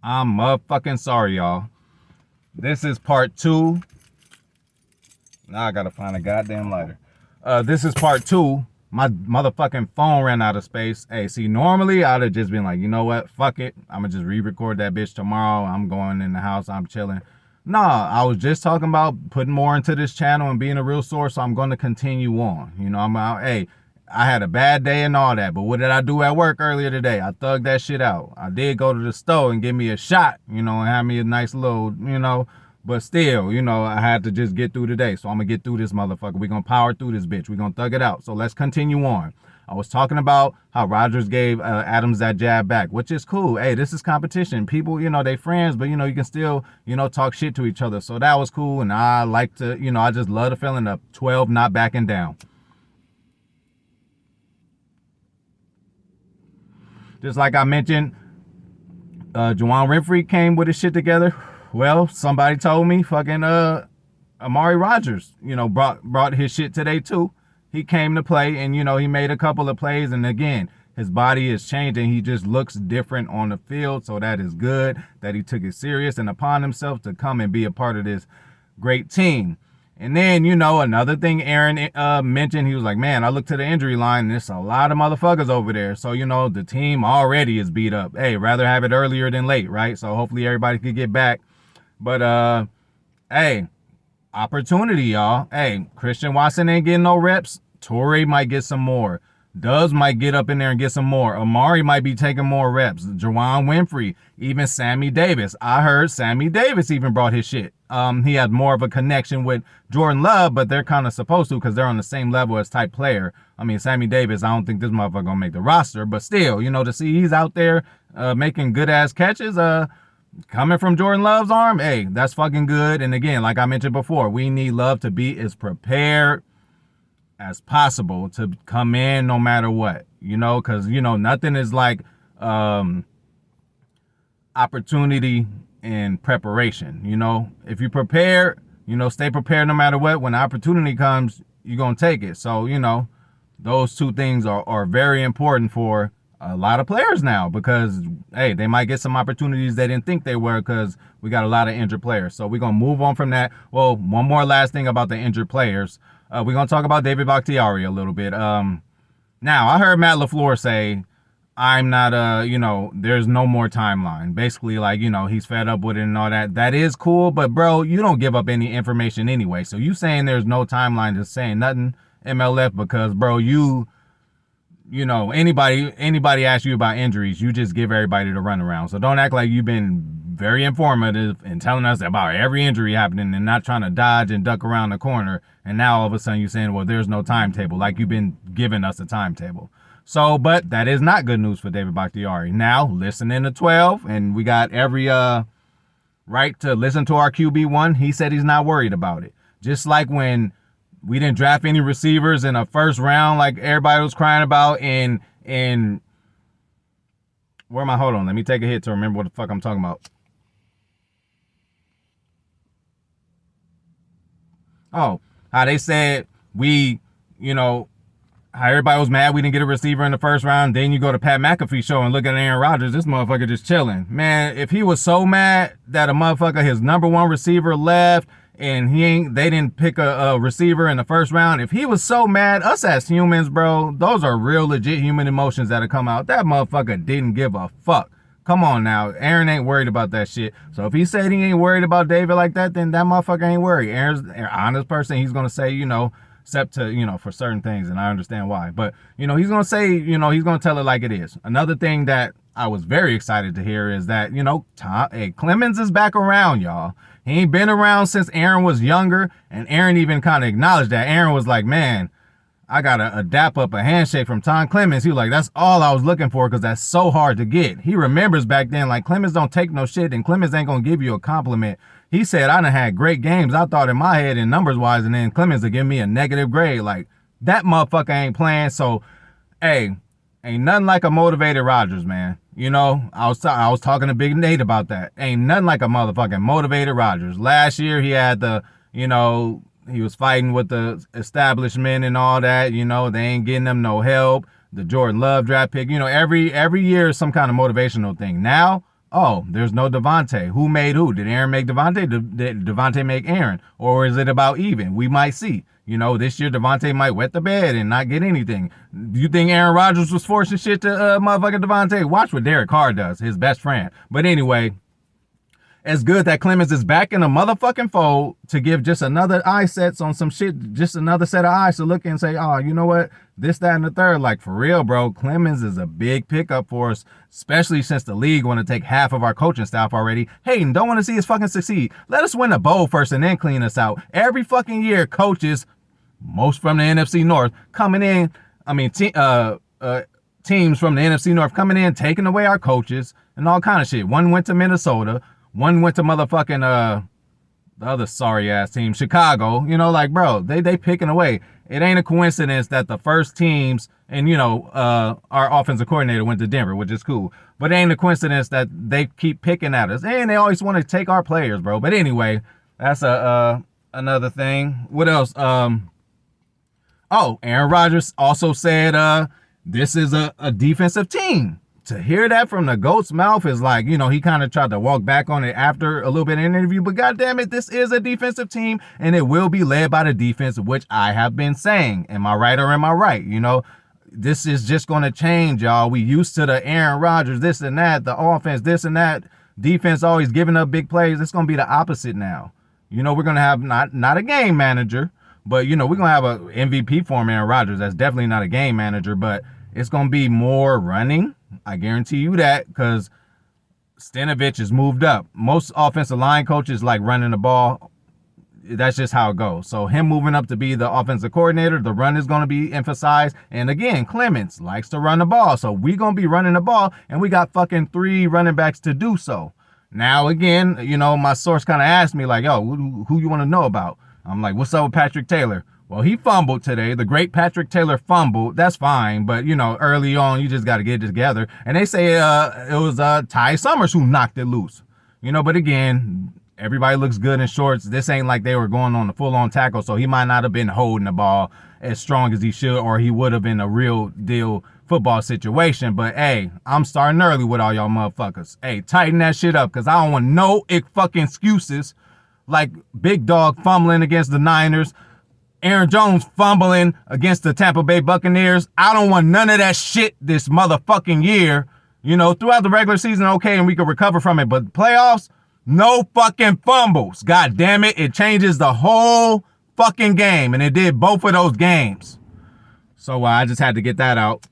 I'm motherfucking sorry, y'all. This is part two. Now I gotta find a goddamn lighter. This is part two. My motherfucking phone ran out of space. Hey, see, normally I'd have just been like, you know what? Fuck it. I'm gonna just re-record that bitch tomorrow. I'm going in the house. I'm chilling. Nah, I was just talking about putting more into this channel and being a real source, so I'm going to continue on. You know, I'm out. Hey, I had a bad day and all that, but what did I do at work earlier today? I thugged that shit out. I did go to the store and give me a shot, you know, and have me a nice little, you know, but still, you know, I had to just get through today. So I'm going to get through this motherfucker. We're going to power through this bitch. We're going to thug it out. So let's continue on. I was talking about how Rodgers gave Adams that jab back, which is cool. Hey, this is competition. People, you know, they friends, but, you know, you can still, you know, talk shit to each other. So that was cool. And I like to, you know, I just love the feeling of 12 not backing down. Just like I mentioned, Juwan Winfrey came with his shit together. Well, somebody told me fucking Amari Rodgers, you know, brought his shit today too. He came to play and, you know, he made a couple of plays. And again, his body is changing. He just looks different on the field. So that is good that he took it serious and upon himself to come and be a part of this great team. And then, you know, another thing Aaron mentioned, he was like, man, I look to the injury line and there's a lot of motherfuckers over there. So, you know, the team already is beat up. Hey, rather have it earlier than late, right? So hopefully everybody could get back. But, hey, opportunity, y'all. Hey, Christian Watson ain't getting no reps. Torrey might get some more. Doves might get up in there and get some more. Amari might be taking more reps. Juwan Winfrey, even Sammy Davis. I heard Sammy Davis even brought his shit. He had more of a connection with Jordan Love, but they're kind of supposed to because they're on the same level as type player. I mean, Sammy Davis, I don't think this motherfucker gonna make the roster, but still, you know, to see he's out there making good ass catches, coming from Jordan Love's arm, hey, that's fucking good. And again, like I mentioned before, we need Love to be as prepared as possible to come in no matter what, you know, because, you know, nothing is like opportunity and preparation. You know, if you prepare, you know, stay prepared no matter what. When the opportunity comes, you're going to take it. So, you know, those two things are very important for a lot of players now because, hey, they might get some opportunities they didn't think they were because we got a lot of injured players. So we're going to move on from that. Well, one more last thing about the injured players. We're going to talk about David Bakhtiari a little bit. Now, I heard Matt LaFleur say, I'm not, you know, there's no more timeline. Basically, like, you know, he's fed up with it and all that. That is cool, but, bro, you don't give up any information anyway. So you saying there's no timeline to saying nothing, MLF, because, bro, you know, anybody asks you about injuries, you just give everybody the runaround. So don't act like you've been very informative and telling us about every injury happening and not trying to dodge and duck around the corner. And now all of a sudden you're saying, well, there's no timetable, like you've been giving us a timetable. So, but that is not good news for David Bakhtiari. Now, listen in to 12, and we got every right to listen to our QB1. He said he's not worried about it. Just like when we didn't draft any receivers in a first round like everybody was crying about and where am I? Hold on. Let me take a hit to remember what the fuck I'm talking about. Oh, how they said we, you know, how everybody was mad we didn't get a receiver in the first round. Then you go to Pat McAfee show and look at Aaron Rodgers. This motherfucker just chilling. Man, if he was so mad that a motherfucker, his number one receiver left and they didn't pick a receiver in the first round. If he was so mad, us as humans, bro, those are real legit human emotions that'll come out. That motherfucker didn't give a fuck. Come on now. Aaron ain't worried about that shit. So if he said he ain't worried about David like that, then that motherfucker ain't worried. Aaron's an honest person. He's going to say, you know, except to, you know, for certain things, and I understand why. But, you know, he's going to say, you know, he's going to tell it like it is. Another thing that I was very excited to hear is that, you know, Clemens is back around, y'all. He ain't been around since Aaron was younger, and Aaron even kind of acknowledged that. Aaron was like, man, I got a dap up a handshake from Tom Clemens. He was like, that's all I was looking for because that's so hard to get. He remembers back then, like, Clemens don't take no shit, and Clemens ain't going to give you a compliment. He said, I done had great games. I thought in my head and numbers-wise, and then Clemens would give me a negative grade. Like, that motherfucker ain't playing. So, hey, ain't nothing like a motivated Rodgers, man. You know, I was talking to Big Nate about that. Ain't nothing like a motherfucking motivated Rodgers. Last year, he had the, you know, he was fighting with the establishment and all that. You know, they ain't getting him no help. The Jordan Love draft pick. You know, every year is some kind of motivational thing. Now, Oh, there's no Davante. Who made who? Did Aaron make Davante? Did Davante make Aaron? Or is it about even? We might see. You know, this year Davante might wet the bed and not get anything. Do you think Aaron Rodgers was forcing shit to motherfucking Davante? Watch what Derek Carr does, his best friend. But anyway, it's good that Clemens is back in the motherfucking fold to give just another eye sets on some shit, just another set of eyes to look and say, oh, you know what? This, that, and the third. Like, for real, bro, Clemens is a big pickup for us, especially since the league want to take half of our coaching staff already. Hayden, don't want to see us fucking succeed. Let us win a bowl first and then clean us out. Every fucking year, coaches, most from the NFC North, coming in, teams from the NFC North coming in, taking away our coaches and all kind of shit. One went to Minnesota. One went to motherfucking the other sorry ass team, Chicago. You know, like, bro, they picking away. It ain't a coincidence that the first teams and, you know, our offensive coordinator went to Denver, which is cool. But it ain't a coincidence that they keep picking at us. And they always want to take our players, bro. But anyway, that's another thing. What else? Aaron Rodgers also said this is a defensive team. To hear that from the GOAT's mouth is like, you know, he kind of tried to walk back on it after a little bit in the interview, but goddamn it, this is a defensive team and it will be led by the defense, which I have been saying. Am I right or am I right? You know, this is just going to change, y'all. We used to the Aaron Rodgers, this and that, the offense, this and that, defense always giving up big plays. It's going to be the opposite now. You know, we're going to have not a game manager, but, you know, we're going to have a MVP for Aaron Rodgers. That's definitely not a game manager, but it's going to be more running. I guarantee you that, because Stenavich has moved up. Most offensive line coaches like running the ball. That's just how it goes. So him moving up to be the offensive coordinator, the run is going to be emphasized. And again, Clemens likes to run the ball. So we're going to be running the ball, and we got fucking 3 running backs to do so. Now, again, you know, my source kind of asked me like, yo, who you want to know about? I'm like, what's up with Patrick Taylor? Well, he fumbled today. The great Patrick Taylor fumbled. That's fine. But, you know, early on, you just got to get it together. And they say it was Ty Summers who knocked it loose. You know, but again, everybody looks good in shorts. This ain't like they were going on the full-on tackle, so he might not have been holding the ball as strong as he should, or he would have been a real deal football situation. But, hey, I'm starting early with all y'all motherfuckers. Hey, tighten that shit up, because I don't want no fucking excuses like Big Dog fumbling against the Niners, Aaron Jones fumbling against the Tampa Bay Buccaneers. I don't want none of that shit this motherfucking year. You know, throughout the regular season, okay, and we can recover from it. But playoffs, no fucking fumbles. God damn it. It changes the whole fucking game. And it did both of those games. So I just had to get that out.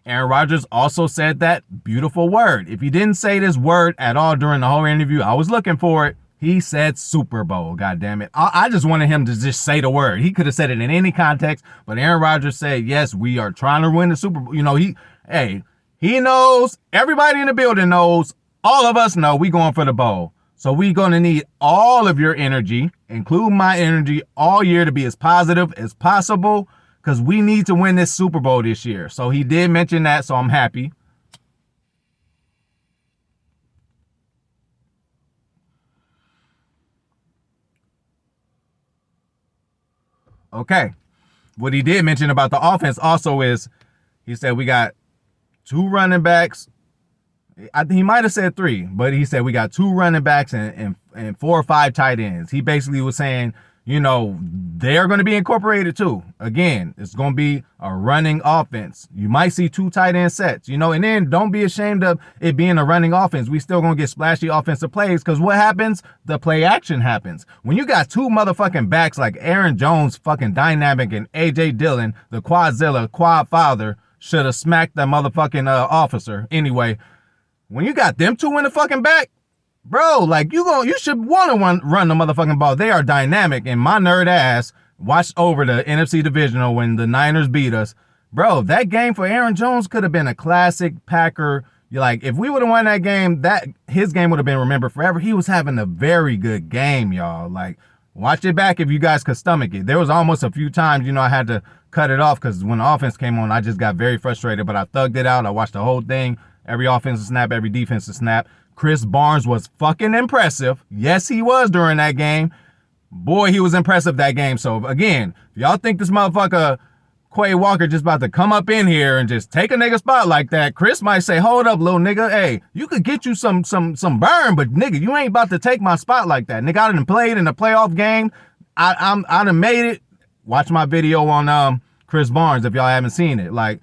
Aaron Rodgers also said that beautiful word. If he didn't say this word at all during the whole interview, I was looking for it. He said Super Bowl, goddammit. I just wanted him to just say the word. He could have said it in any context, but Aaron Rodgers said, yes, we are trying to win the Super Bowl. You know, he knows, everybody in the building knows, all of us know we going for the bowl. So we going to need all of your energy, including my energy, all year to be as positive as possible, because we need to win this Super Bowl this year. So he did mention that, so I'm happy. Okay. What he did mention about the offense also is, he said we got 2 running backs. He might have said 3, but he said we got 2 running backs and 4 or 5 tight ends. He basically was saying, you know, they're going to be incorporated too. Again, it's going to be a running offense. You might see 2 tight end sets, you know, and then don't be ashamed of it being a running offense. We still going to get splashy offensive plays, because what happens? The play action happens. When you got 2 motherfucking backs like Aaron Jones, fucking dynamic, and A.J. Dillon, the Quadzilla, Quad Father, should have smacked that motherfucking officer. Anyway, when you got them 2 in the fucking back, bro, like, you should want to run the motherfucking ball. They are dynamic, and my nerd ass watched over the NFC Divisional when the Niners beat us. Bro, that game for Aaron Jones could have been a classic Packer. Like, if we would have won that game, his game would have been remembered forever. He was having a very good game, y'all. Like, watch it back if you guys could stomach it. There was almost a few times, you know, I had to cut it off, because when the offense came on, I just got very frustrated, but I thugged it out. I watched the whole thing. Every offensive snap, every defensive snap. Chris Barnes was fucking impressive. Yes, he was during that game. Boy, he was impressive that game. So, again, if y'all think this motherfucker Quay Walker just about to come up in here and just take a nigga spot like that, Chris might say, hold up, little nigga. Hey, you could get you some burn, but nigga, you ain't about to take my spot like that. Nigga, I done played in a playoff game. I done made it. Watch my video on Chris Barnes if y'all haven't seen it. Like,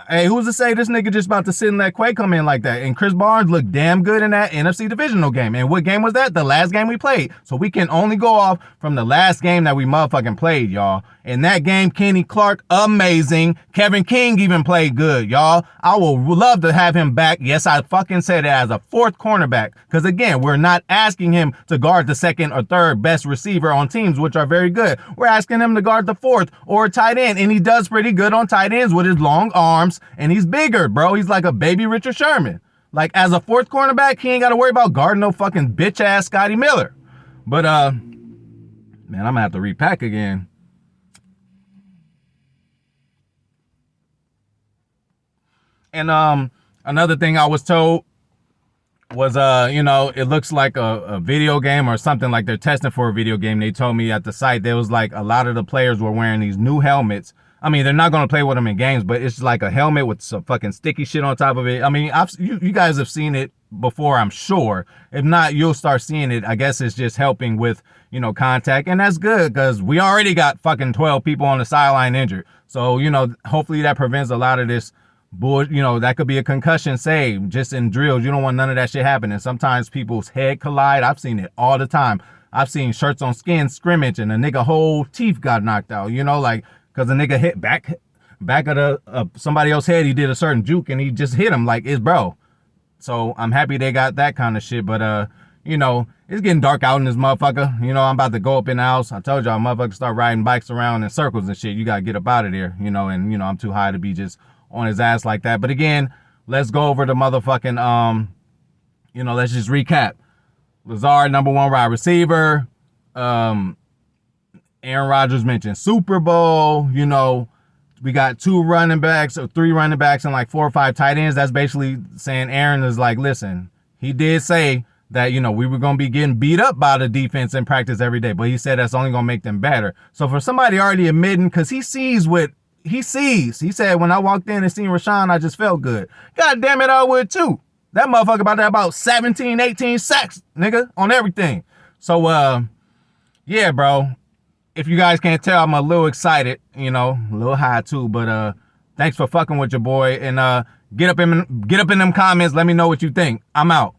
hey, who's to say this nigga just about to sit and let Quay come in like that? And Chris Barnes looked damn good in that NFC divisional game. And what game was that? The last game we played. So we can only go off from the last game that we motherfucking played, y'all. In that game, Kenny Clark, amazing. Kevin King even played good, y'all. I will love to have him back. Yes, I fucking said it, as a fourth cornerback. Because again, we're not asking him to guard the second or third best receiver on teams, which are very good. We're asking him to guard the fourth or tight end. And he does pretty good on tight ends with his long arms. And he's bigger, bro. He's like a baby Richard Sherman. Like, as a fourth cornerback, he ain't got to worry about guarding no fucking bitch-ass Scotty Miller. But, man, I'm going to have to repack again. And another thing I was told was, it looks like a video game or something, like they're testing for a video game. They told me at the site there was like a lot of the players were wearing these new helmets. I mean, they're not going to play with them in games, but it's like a helmet with some fucking sticky shit on top of it. I mean, you guys have seen it before, I'm sure. If not, you'll start seeing it. I guess it's just helping with, contact. And that's good because we already got fucking 12 people on the sideline injured. So, hopefully that prevents a lot of this bull. That could be a concussion save just in drills. You don't want none of that shit happening. Sometimes people's head collide. I've seen it all the time. I've seen shirts on skin scrimmage and a nigga whole teeth got knocked out, because the nigga hit back of somebody else's head. He did a certain juke and he just hit him like it's bro. So I'm happy they got that kind of shit. But, it's getting dark out in this motherfucker. I'm about to go up in the house. I told y'all, motherfuckers start riding bikes around in circles and shit. You got to get up out of there, and, I'm too high to be just on his ass like that. But again, let's go over the motherfucking, let's just recap. Lazard, number one wide receiver. Aaron Rodgers mentioned Super Bowl. We got 2 running backs or 3 running backs and like 4 or 5 tight ends. That's basically saying Aaron is like, listen, he did say that, we were going to be getting beat up by the defense in practice every day. But he said that's only going to make them better. So for somebody already admitting, because he sees what he sees. He said, when I walked in and seen Rashawn, I just felt good. God damn it, I would too. That motherfucker about to have about 17, 18 sacks, nigga, on everything. So, yeah, bro. If you guys can't tell, I'm a little excited, a little high too. But thanks for fucking with your boy. And get up in them comments. Let me know what you think. I'm out.